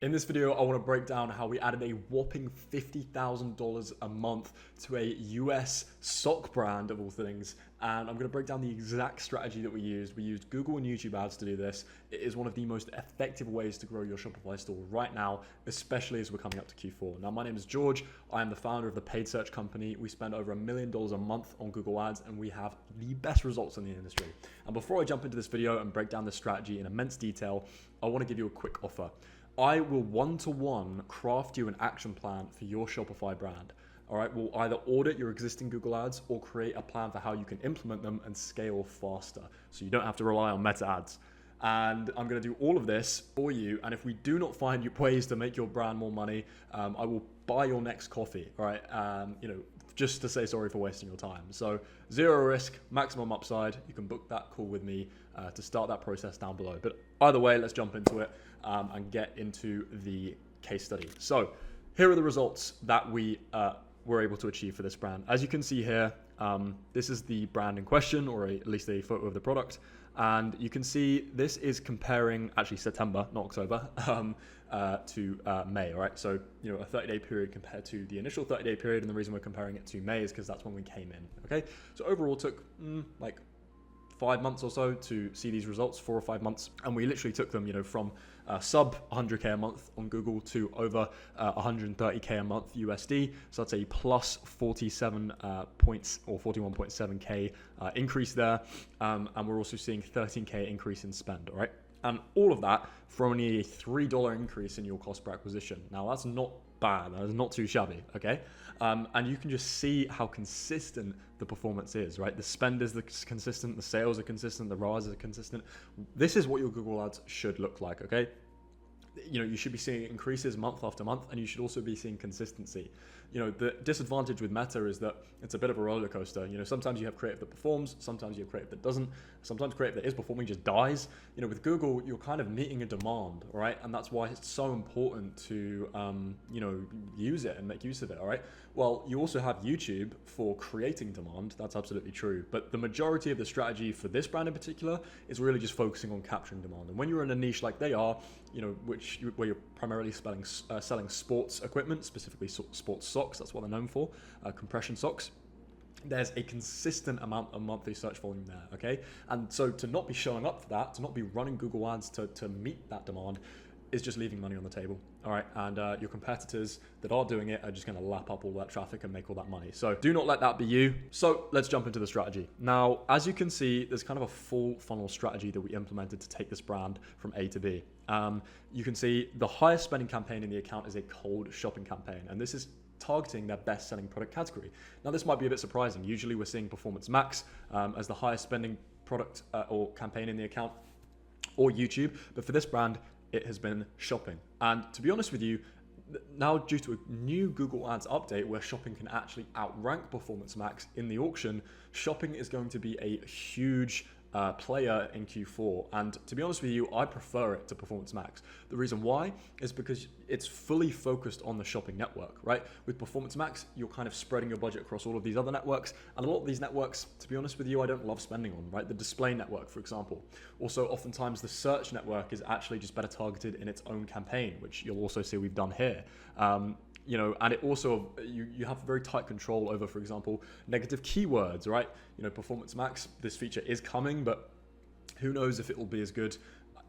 In this video, I want to break down how we added a whopping $50,000 a month to a US sock brand of all things. And I'm going to break down the exact strategy that we used. We used Google and YouTube ads to do this. It is one of the most effective ways to grow your Shopify store right now, especially as we're coming up to Q4. Now, my name is George. I am the founder of the paid search company. We spend over $1 million a month on Google ads, and we have the best results in the industry. And before I jump into this video and break down the strategy in immense detail, I want to give you a quick offer. I will one-to-one craft you an action plan for your Shopify brand. All right, we'll either audit your existing Google ads or create a plan for how you can implement them and scale faster so you don't have to rely on meta ads. And I'm going to do all of this for you. And if we do not find you ways to make your brand more money, I will buy your next coffee. All right, just to say sorry for wasting your time. So zero risk, maximum upside. You can book that call with me to start that process down below. But either way, let's jump into it and get into the case study. So here are the results that we were able to achieve for this brand. As you can see here, this is the brand in question, or at least a photo of the product. And you can see this is comparing actually September, not October, to May. All right, so a 30-day period compared to the initial 30-day period, and the reason we're comparing it to May is because that's when we came in. Okay, so overall it took like 5 months or so to see these results, 4 or 5 months, and we literally took them, from sub 100k a month on Google to over 130k a month USD. So that's a plus 47 points or 41.7k increase there, and we're also seeing 13k increase in spend. All right, and all of that for only a $3 increase in your cost per acquisition. Now that's not bad. That is not too shabby. Okay, and you can just see how consistent the performance is, right? The spend is consistent, the sales are consistent, the ROAS are consistent. This is what your Google ads should look like, okay? You should be seeing increases month after month, and you should also be seeing consistency. The disadvantage with Meta is that it's a bit of a roller coaster. Sometimes you have creative that performs, sometimes you have creative that doesn't, sometimes creative that is performing just dies. With Google, you're kind of meeting a demand, all right? And that's why it's so important to, use it and make use of it, all right? Well, you also have YouTube for creating demand. That's absolutely true. But the majority of the strategy for this brand in particular is really just focusing on capturing demand. And when you're in a niche like they are, where you're primarily selling sports equipment, specifically sports socks, that's what they're known for, compression socks, there's a consistent amount of monthly search volume there, okay? And so to not be showing up for that, to not be running Google ads to meet that demand, is just leaving money on the table, all right? And your competitors that are doing it are just gonna lap up all that traffic and make all that money. So do not let that be you. So let's jump into the strategy. Now, as you can see, there's kind of a full funnel strategy that we implemented to take this brand from A to B. You can see the highest spending campaign in the account is a cold shopping campaign, and this is targeting their best selling product category. Now, this might be a bit surprising. Usually we're seeing Performance Max as the highest spending product or campaign in the account, or YouTube, but for this brand, it has been shopping. And to be honest with you, now due to a new Google Ads update where shopping can actually outrank Performance Max in the auction, shopping is going to be a huge player in Q4. And to be honest with you, I prefer it to Performance Max. The reason why is because it's fully focused on the shopping network, right? With Performance Max, you're kind of spreading your budget across all of these other networks. And a lot of these networks, to be honest with you, I don't love spending on, right? The display network, for example. Also, oftentimes the search network is actually just better targeted in its own campaign, which you'll also see we've done here. And it also, you have very tight control over, for example, negative keywords, right? Performance Max, this feature is coming, but who knows if it will be as good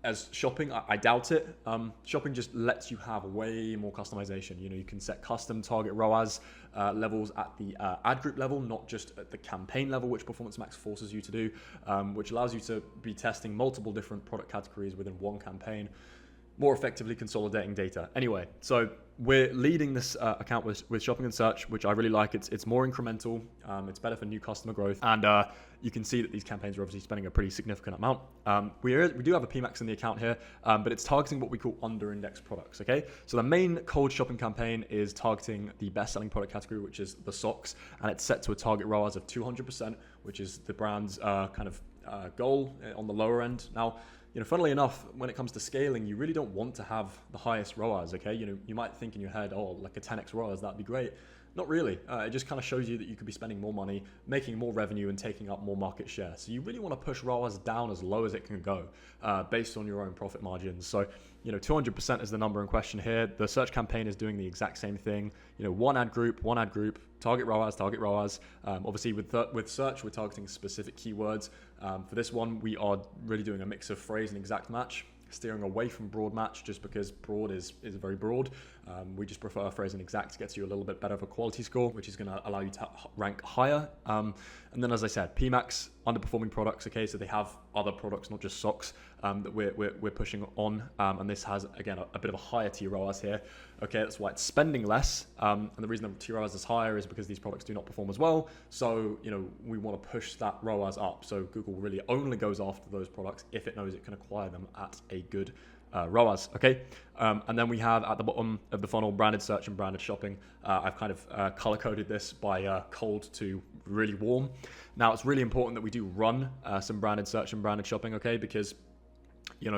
as shopping. I doubt it. Shopping just lets you have way more customization. You can set custom target ROAS levels at the ad group level, not just at the campaign level, which Performance Max forces you to do, which allows you to be testing multiple different product categories within one campaign, more effectively consolidating data. Anyway, so we're leading this account with shopping and search, which I really like. It's more incremental. It's better for new customer growth. And you can see that these campaigns are obviously spending a pretty significant amount. We do have a PMAX in the account here, but it's targeting what we call under-indexed products, okay? So the main cold shopping campaign is targeting the best-selling product category, which is the socks, and it's set to a target ROAS of 200%, which is the brand's goal on the lower end. Now, funnily enough, when it comes to scaling, you really don't want to have the highest ROAS, okay? You might think in your head, oh, like a 10x ROAS, that'd be great. Not really. It just kind of shows you that you could be spending more money, making more revenue, and taking up more market share. So you really want to push ROAS down as low as it can go based on your own profit margins. So, 200% is the number in question here. The search campaign is doing the exact same thing. One ad group, target ROAS, target ROAS. Obviously, with search, we're targeting specific keywords. For this one, we are really doing a mix of phrase and exact match, steering away from broad match just because broad is very broad. We just prefer phrase and exact, gets you a little bit better of a quality score, which is going to allow you to rank higher. And then, as I said, PMAX, underperforming products. Okay, so they have other products, not just socks, that we're pushing on. And this has, again, a bit of a higher TROAS here. Okay, that's why it's spending less. And the reason the TROAS is higher is because these products do not perform as well. So, we want to push that ROAS up. So Google really only goes after those products if it knows it can acquire them at a good ROAS, okay? And then we have at the bottom of the funnel, branded search and branded shopping. I've kind of color-coded this by cold to really warm. Now, it's really important that we do run some branded search and branded shopping, okay? Because,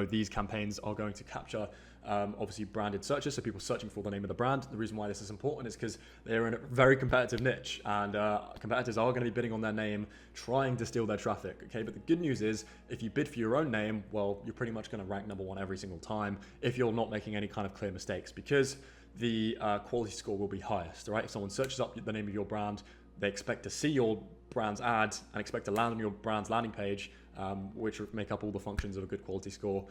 these campaigns are going to capture obviously branded searches, so people searching for the name of the brand. The reason why this is important is because they're in a very competitive niche, and competitors are going to be bidding on their name, trying to steal their traffic, okay? But the good news is, if you bid for your own name, well, you're pretty much going to rank number one every single time if you're not making any kind of clear mistakes, because the quality score will be highest, right? If someone searches up the name of your brand, they expect to see your brand's ad and expect to land on your brand's landing page, which make up all the functions of a good quality score,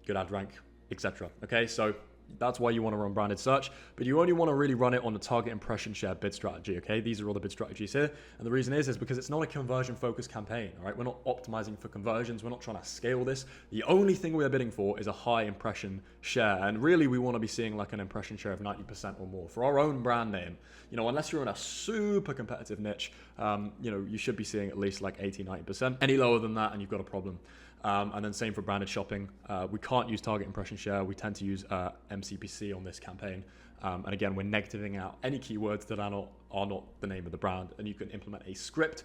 good ad rank, etc. Okay, so that's why you want to run branded search, but you only want to really run it on the target impression share bid strategy. Okay, these are all the bid strategies here, and the reason is because it's not a conversion focused campaign. All right, we're not optimizing for conversions, we're not trying to scale this. The only thing we're bidding for is a high impression share, and really we want to be seeing like an impression share of 90% or more for our own brand name. Unless you're in a super competitive niche, you should be seeing at least like 80-90%. Any lower than that and you've got a problem. And then same for branded shopping. We can't use target impression share. We tend to use MCPC on this campaign. And again, we're negativing out any keywords that are not the name of the brand. And you can implement a script,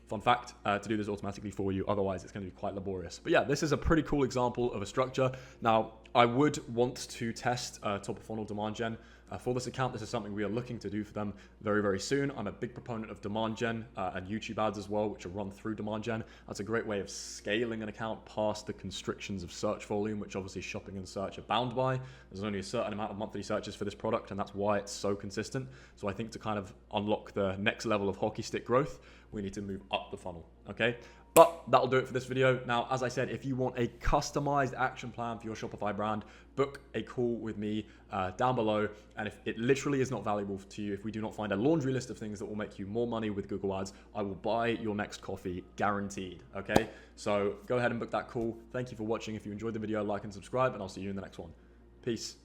fun fact, to do this automatically for you. Otherwise, it's going to be quite laborious. But yeah, this is a pretty cool example of a structure. Now, I would want to test top of funnel demand gen. For this account, this is something we are looking to do for them very, very soon. I'm a big proponent of demand gen and YouTube ads as well, which are run through demand gen. That's a great way of scaling an account past the constrictions of search volume, which obviously shopping and search are bound by. There's only a certain amount of monthly searches for this product, and that's why it's so consistent. So I think to kind of unlock the next level of hockey stick growth, we need to move up the funnel, okay? But that'll do it for this video. Now, as I said, if you want a customized action plan for your Shopify brand, book a call with me down below. And if it literally is not valuable to you, if we do not find a laundry list of things that will make you more money with Google Ads, I will buy your next coffee, guaranteed, okay? So go ahead and book that call. Thank you for watching. If you enjoyed the video, like and subscribe, and I'll see you in the next one. Peace.